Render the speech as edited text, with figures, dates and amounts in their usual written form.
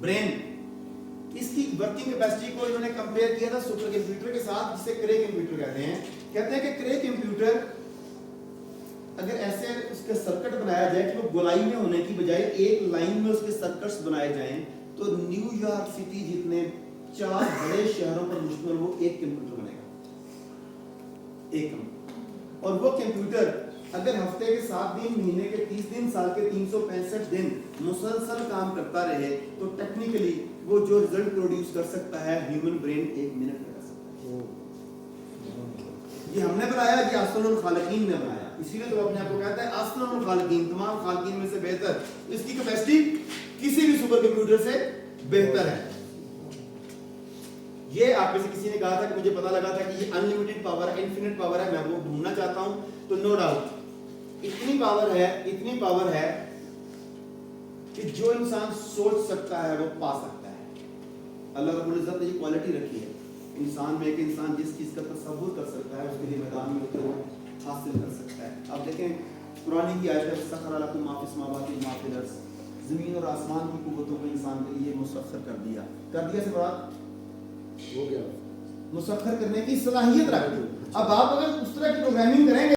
Brain, اس کی working capacity کو انہوں نے کمپیئر کیا تھا سپر کمپیوٹر کے ساتھ، جسے کرے کمپیوٹر کہتے ہیں کہ کرے کمپیوٹر اگر ایسے اس کے سرکٹ بنایا جائے کہ وہ گولائی میں ہونے کی بجائے ایک لائن میں اس کے سرکٹس بنائے جائیں تو نیو یارک سٹی جتنے 4 بڑے شہروں پر مشتمل وہ ایک کمپیوٹر بنے گا، ایک کمپیوٹر۔ اور وہ کمپیوٹر اگر ہفتے کے 7 دن، مہینے کے 30 دن، سال کے 365 دن مسلسل کام کرتا رہے تو ٹیکنیکلی وہ جو رزلٹ پروڈیوس کر سکتا ہے ہیومن برین 1 منٹ میں کر سکتا ہے۔ یہ ہم نے بنایا، یہ احسن الخالقین نے بنایا، اسی لیے تو اپنے آپ کو کہتا ہے احسن الخالقین، تمام خالقین میں سے بہتر، اس کی کیپیسٹی کسی بھی سپر کمپیوٹر سے بہتر ہے۔ یہ آپ میں سے کسی نے کہا تھا کہ مجھے پتا لگا تھا کہ یہ انلمیٹڈ پاور ہے، انفینٹ پاور ہے، میں وہ ڈھونڈنا چاہتا ہوں، تو نو ڈاؤٹ اتنی پاور ہے کہ جو انسان سوچ سکتا ہے وہ پا سکتا ہے۔ اللہ رب العزت نے یہ کوالٹی رکھی ہے انسان میں کہ انسان جس چیز کا تصور کر سکتا ہے اس کے لیے میدان میں اتر حاصل کر سکتا ہے۔ آپ دیکھیں قرآن کی آیت ہے سخر لکم ما فی السماوات وما فی الارض، زمین اور آسمان کی قوتوں کو انسان کے لیے مسخر کر دیا سے مراد ہو گیا، مسخر کرنے کی صلاحیت رکھ دی۔ اب آپ اگر اس طرح کی پروگرامنگ کریں گے